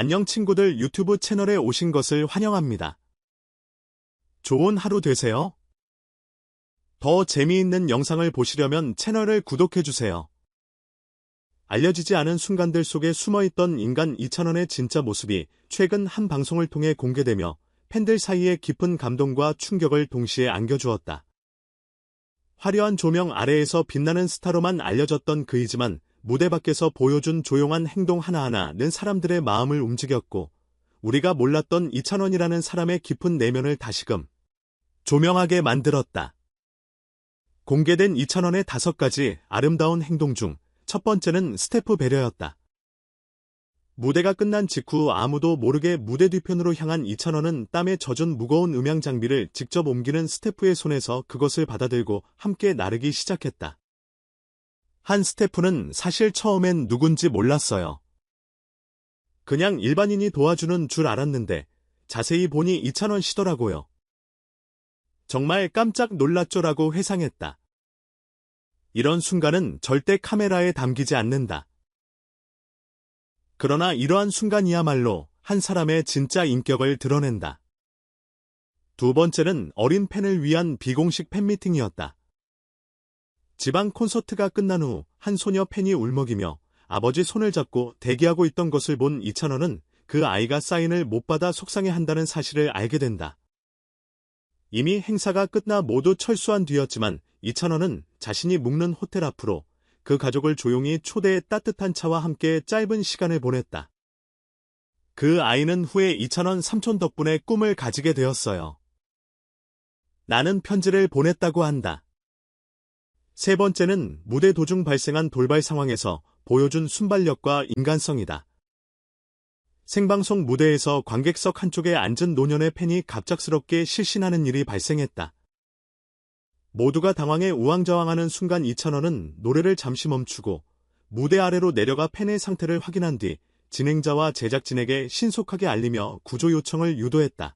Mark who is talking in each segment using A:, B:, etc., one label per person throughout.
A: 안녕 친구들, 유튜브 채널에 오신 것을 환영합니다. 좋은 하루 되세요. 더 재미있는 영상을 보시려면 채널을 구독해주세요. 알려지지 않은 순간들 속에 숨어있던 인간 이찬원의 진짜 모습이 최근 한 방송을 통해 공개되며 팬들 사이에 깊은 감동과 충격을 동시에 안겨주었다. 화려한 조명 아래에서 빛나는 스타로만 알려졌던 그이지만 무대 밖에서 보여준 조용한 행동 하나하나는 사람들의 마음을 움직였고, 우리가 몰랐던 이찬원이라는 사람의 깊은 내면을 다시금 조명하게 만들었다. 공개된 이찬원의 5가지 아름다운 행동 중 첫 번째는 스태프 배려였다. 무대가 끝난 직후 아무도 모르게 무대 뒤편으로 향한 이찬원은 땀에 젖은 무거운 음향 장비를 직접 옮기는 스태프의 손에서 그것을 받아들고 함께 나르기 시작했다. 한 스태프는 사실 처음엔 누군지 몰랐어요. 그냥 일반인이 도와주는 줄 알았는데 자세히 보니 이찬원 씨더라고요. 정말 깜짝 놀랐죠라고 회상했다. 이런 순간은 절대 카메라에 담기지 않는다. 그러나 이러한 순간이야말로 한 사람의 진짜 인격을 드러낸다. 두 번째는 어린 팬을 위한 비공식 팬미팅이었다. 지방 콘서트가 끝난 후 한 소녀 팬이 울먹이며 아버지 손을 잡고 대기하고 있던 것을 본 이찬원은 그 아이가 사인을 못 받아 속상해한다는 사실을 알게 된다. 이미 행사가 끝나 모두 철수한 뒤였지만 이찬원은 자신이 묵는 호텔 앞으로 그 가족을 조용히 초대해 따뜻한 차와 함께 짧은 시간을 보냈다. 그 아이는 후에 이찬원 삼촌 덕분에 꿈을 가지게 되었어요. 나는 편지를 보냈다고 한다. 세 번째는 무대 도중 발생한 돌발 상황에서 보여준 순발력과 인간성이다. 생방송 무대에서 관객석 한쪽에 앉은 노년의 팬이 갑작스럽게 실신하는 일이 발생했다. 모두가 당황해 우왕좌왕하는 순간 이찬원은 노래를 잠시 멈추고 무대 아래로 내려가 팬의 상태를 확인한 뒤 진행자와 제작진에게 신속하게 알리며 구조 요청을 유도했다.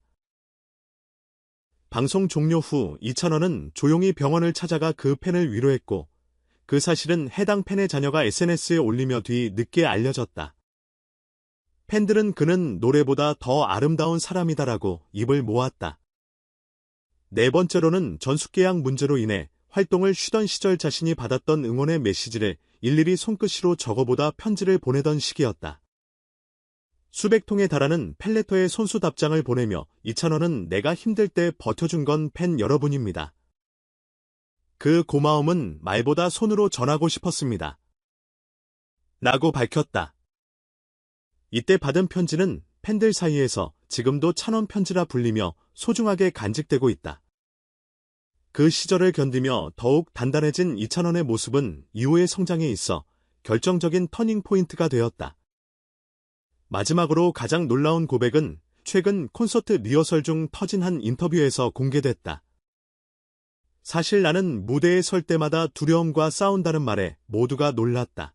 A: 방송 종료 후 이찬원은 조용히 병원을 찾아가 그 팬을 위로했고, 그 사실은 해당 팬의 자녀가 SNS에 올리며 뒤 늦게 알려졌다. 팬들은 그는 노래보다 더 아름다운 사람이다라고 입을 모았다. 네 번째로는 전숙계약 문제로 인해 활동을 쉬던 시절 자신이 받았던 응원의 메시지를 일일이 손끝으로 적어보다 편지를 보내던 시기였다. 수백 통에 달하는 팬레터의 손수 답장을 보내며 이찬원은 내가 힘들 때 버텨준 건 팬 여러분입니다. 그 고마움은 말보다 손으로 전하고 싶었습니다. 라고 밝혔다. 이때 받은 편지는 팬들 사이에서 지금도 찬원 편지라 불리며 소중하게 간직되고 있다. 그 시절을 견디며 더욱 단단해진 이찬원의 모습은 이후의 성장에 있어 결정적인 터닝포인트가 되었다. 마지막으로 가장 놀라운 고백은 최근 콘서트 리허설 중 터진 한 인터뷰에서 공개됐다. 사실 나는 무대에 설 때마다 두려움과 싸운다는 말에 모두가 놀랐다.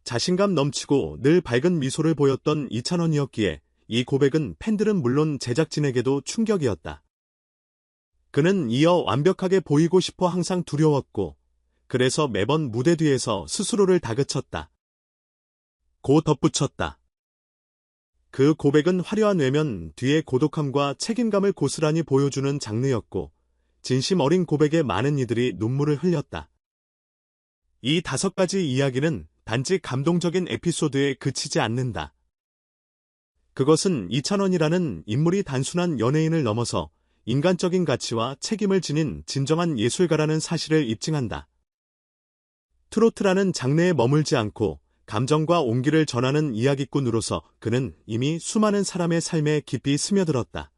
A: 자신감 넘치고 늘 밝은 미소를 보였던 이찬원이었기에 이 고백은 팬들은 물론 제작진에게도 충격이었다. 그는 이어 완벽하게 보이고 싶어 항상 두려웠고, 그래서 매번 무대 뒤에서 스스로를 다그쳤다. 고 덧붙였다. 그 고백은 화려한 외면 뒤에 고독함과 책임감을 고스란히 보여주는 장르였고, 진심 어린 고백에 많은 이들이 눈물을 흘렸다. 이 5가지 이야기는 단지 감동적인 에피소드에 그치지 않는다. 그것은 이찬원이라는 인물이 단순한 연예인을 넘어서 인간적인 가치와 책임을 지닌 진정한 예술가라는 사실을 입증한다. 트로트라는 장르에 머물지 않고 감정과 온기를 전하는 이야기꾼으로서 그는 이미 수많은 사람의 삶에 깊이 스며들었다.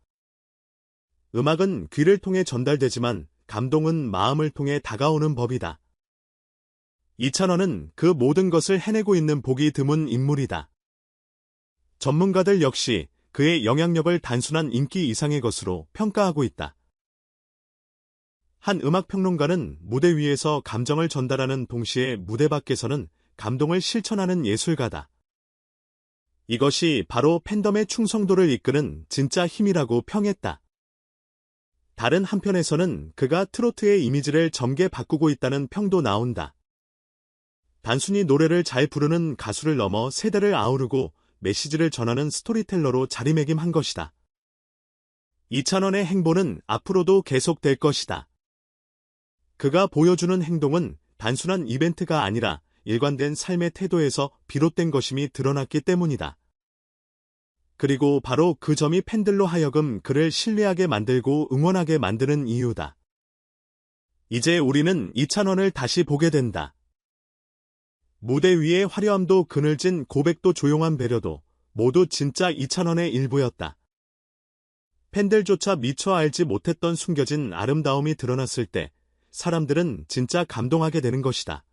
A: 음악은 귀를 통해 전달되지만 감동은 마음을 통해 다가오는 법이다. 이찬원은 그 모든 것을 해내고 있는 보기 드문 인물이다. 전문가들 역시 그의 영향력을 단순한 인기 이상의 것으로 평가하고 있다. 한 음악평론가는 무대 위에서 감정을 전달하는 동시에 무대 밖에서는 감동을 실천하는 예술가다. 이것이 바로 팬덤의 충성도를 이끄는 진짜 힘이라고 평했다. 다른 한편에서는 그가 트로트의 이미지를 점개 바꾸고 있다는 평도 나온다. 단순히 노래를 잘 부르는 가수를 넘어 세대를 아우르고 메시지를 전하는 스토리텔러로 자리매김한 것이다. 이찬원의 행보는 앞으로도 계속될 것이다. 그가 보여주는 행동은 단순한 이벤트가 아니라 일관된 삶의 태도에서 비롯된 것임이 드러났기 때문이다. 그리고 바로 그 점이 팬들로 하여금 그를 신뢰하게 만들고 응원하게 만드는 이유다. 이제 우리는 이찬원을 다시 보게 된다. 무대 위의 화려함도 그늘진 고백도 조용한 배려도 모두 진짜 이찬원의 일부였다. 팬들조차 미처 알지 못했던 숨겨진 아름다움이 드러났을 때 사람들은 진짜 감동하게 되는 것이다.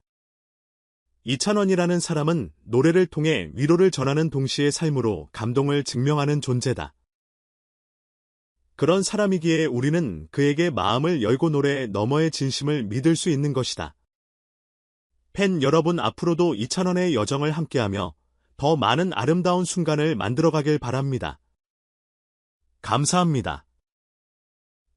A: 이찬원이라는 사람은 노래를 통해 위로를 전하는 동시에 삶으로 감동을 증명하는 존재다. 그런 사람이기에 우리는 그에게 마음을 열고 노래 너머의 진심을 믿을 수 있는 것이다. 팬 여러분, 앞으로도 이찬원의 여정을 함께하며 더 많은 아름다운 순간을 만들어가길 바랍니다. 감사합니다.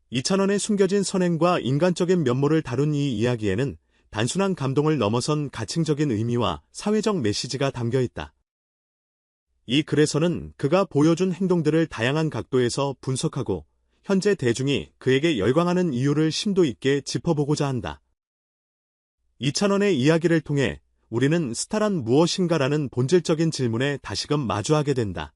A: 이찬원의 숨겨진 선행과 인간적인 면모를 다룬 이 이야기에는 단순한 감동을 넘어선 가칭적인 의미와 사회적 메시지가 담겨 있다. 이 글에서는 그가 보여준 행동들을 다양한 각도에서 분석하고 현재 대중이 그에게 열광하는 이유를 심도 있게 짚어보고자 한다. 이찬원의 이야기를 통해 우리는 스타란 무엇인가라는 본질적인 질문에 다시금 마주하게 된다.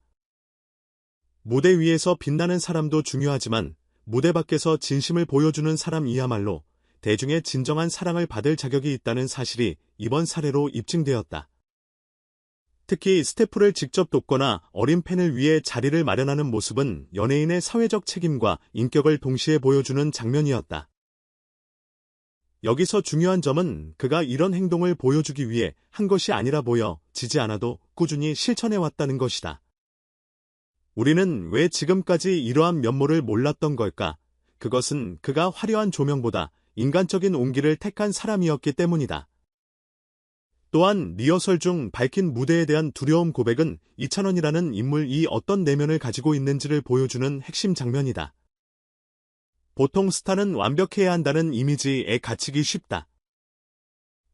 A: 무대 위에서 빛나는 사람도 중요하지만 무대 밖에서 진심을 보여주는 사람이야말로 대중의 진정한 사랑을 받을 자격이 있다는 사실이 이번 사례로 입증되었다. 특히 스태프를 직접 돕거나 어린 팬을 위해 자리를 마련하는 모습은 연예인의 사회적 책임과 인격을 동시에 보여주는 장면이었다. 여기서 중요한 점은 그가 이런 행동을 보여주기 위해 한 것이 아니라 보여지지 않아도 꾸준히 실천해왔다는 것이다. 우리는 왜 지금까지 이러한 면모를 몰랐던 걸까? 그것은 그가 화려한 조명보다 인간적인 온기를 택한 사람이었기 때문이다. 또한 리허설 중 밝힌 무대에 대한 두려움 고백은 이찬원이라는 인물이 어떤 내면을 가지고 있는지를 보여주는 핵심 장면이다. 보통 스타는 완벽해야 한다는 이미지에 갇히기 쉽다.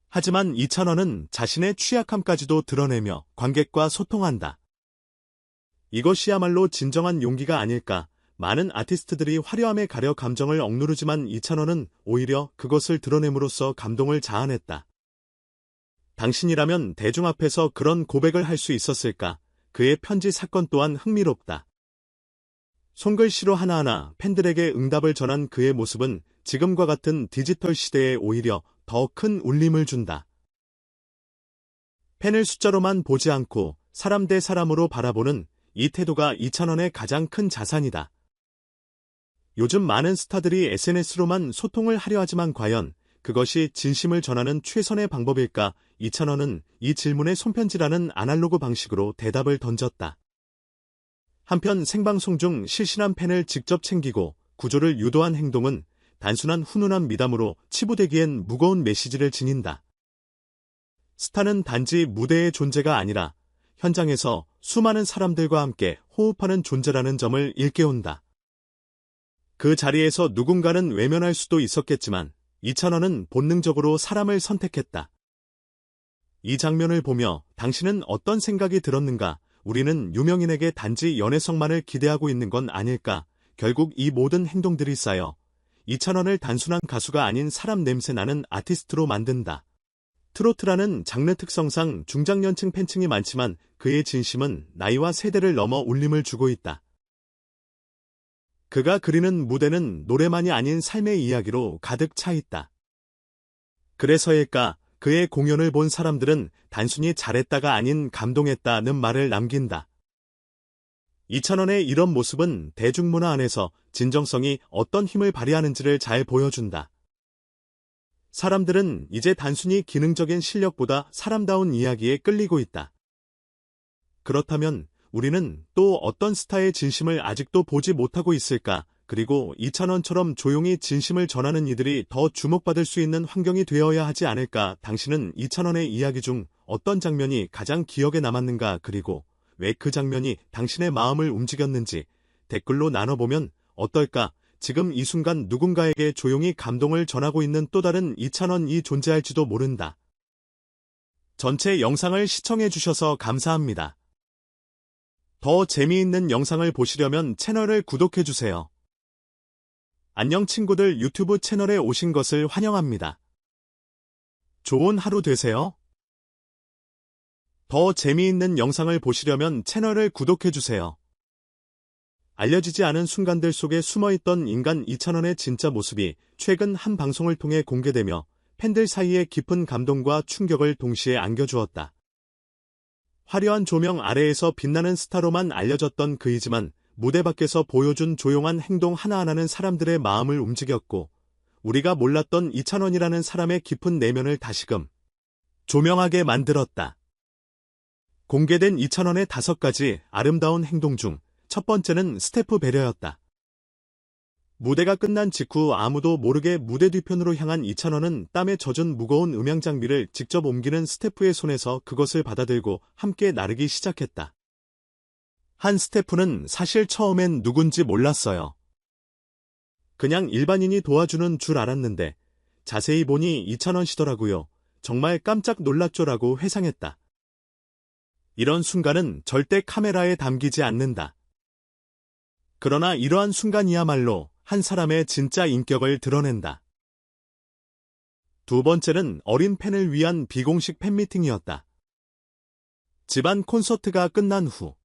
A: 하지만 이찬원은 자신의 취약함까지도 드러내며 관객과 소통한다. 이것이야말로 진정한 용기가 아닐까. 많은 아티스트들이 화려함에 가려 감정을 억누르지만 이찬원은 오히려 그것을 드러냄으로써 감동을 자아냈다. 당신이라면 대중 앞에서 그런 고백을 할 수 있었을까? 그의 편지 사건 또한 흥미롭다. 손글씨로 하나하나 팬들에게 응답을 전한 그의 모습은 지금과 같은 디지털 시대에 오히려 더 큰 울림을 준다. 팬을 숫자로만 보지 않고 사람 대 사람으로 바라보는 이 태도가 이찬원의 가장 큰 자산이다. 요즘 많은 스타들이 SNS로만 소통을 하려 하지만 과연 그것이 진심을 전하는 최선의 방법일까? 이찬원은 이 질문에 손편지라는 아날로그 방식으로 대답을 던졌다. 한편 생방송 중 실신한 팬을 직접 챙기고 구조를 유도한 행동은 단순한 훈훈한 미담으로 치부되기엔 무거운 메시지를 지닌다. 스타는 단지 무대의 존재가 아니라 현장에서 수많은 사람들과 함께 호흡하는 존재라는 점을 일깨운다. 그 자리에서 누군가는 외면할 수도 있었겠지만 이찬원은 본능적으로 사람을 선택했다. 이 장면을 보며 당신은 어떤 생각이 들었는가? 우리는 유명인에게 단지 연애성만을 기대하고 있는 건 아닐까? 결국 이 모든 행동들이 쌓여 이찬원을 단순한 가수가 아닌 사람 냄새 나는 아티스트로 만든다. 트로트라는 장르 특성상 중장년층 팬층이 많지만 그의 진심은 나이와 세대를 넘어 울림을 주고 있다. 그가 그리는 무대는 노래만이 아닌 삶의 이야기로 가득 차 있다. 그래서일까? 그의 공연을 본 사람들은 단순히 잘했다가 아닌 감동했다는 말을 남긴다. 이찬원의 이런 모습은 대중문화 안에서 진정성이 어떤 힘을 발휘하는지를 잘 보여준다. 사람들은 이제 단순히 기능적인 실력보다 사람다운 이야기에 끌리고 있다. 그렇다면 우리는 또 어떤 스타의 진심을 아직도 보지 못하고 있을까? 그리고 이찬원처럼 조용히 진심을 전하는 이들이 더 주목받을 수 있는 환경이 되어야 하지 않을까? 당신은 이찬원의 이야기 중 어떤 장면이 가장 기억에 남았는가? 그리고 왜 그 장면이 당신의 마음을 움직였는지 댓글로 나눠보면 어떨까? 지금 이 순간 누군가에게 조용히 감동을 전하고 있는 또 다른 이찬원이 존재할지도 모른다. 전체 영상을 시청해주셔서 감사합니다. 더 재미있는 영상을 보시려면 채널을 구독해주세요. 안녕 친구들, 유튜브 채널에 오신 것을 환영합니다. 좋은 하루 되세요. 더 재미있는 영상을 보시려면 채널을 구독해주세요. 알려지지 않은 순간들 속에 숨어있던 인간 이찬원의 진짜 모습이 최근 한 방송을 통해 공개되며 팬들 사이에 깊은 감동과 충격을 동시에 안겨주었다. 화려한 조명 아래에서 빛나는 스타로만 알려졌던 그이지만 무대 밖에서 보여준 조용한 행동 하나하나는 사람들의 마음을 움직였고, 우리가 몰랐던 이찬원이라는 사람의 깊은 내면을 다시금 조명하게 만들었다. 공개된 이찬원의 5가지 아름다운 행동 중 첫 번째는 스태프 배려였다. 무대가 끝난 직후 아무도 모르게 무대 뒤편으로 향한 이찬원은 땀에 젖은 무거운 음향 장비를 직접 옮기는 스태프의 손에서 그것을 받아들고 함께 나르기 시작했다. 한 스태프는 사실 처음엔 누군지 몰랐어요. 그냥 일반인이 도와주는 줄 알았는데 자세히 보니 이찬원 씨더라고요. 정말 깜짝 놀랐죠라고 회상했다. 이런 순간은 절대 카메라에 담기지 않는다. 그러나 이러한 순간이야말로 한 사람의 진짜 인격을 드러낸다. 두 번째는 어린 팬을 위한 비공식 팬미팅이었다. 집안 콘서트가 끝난 후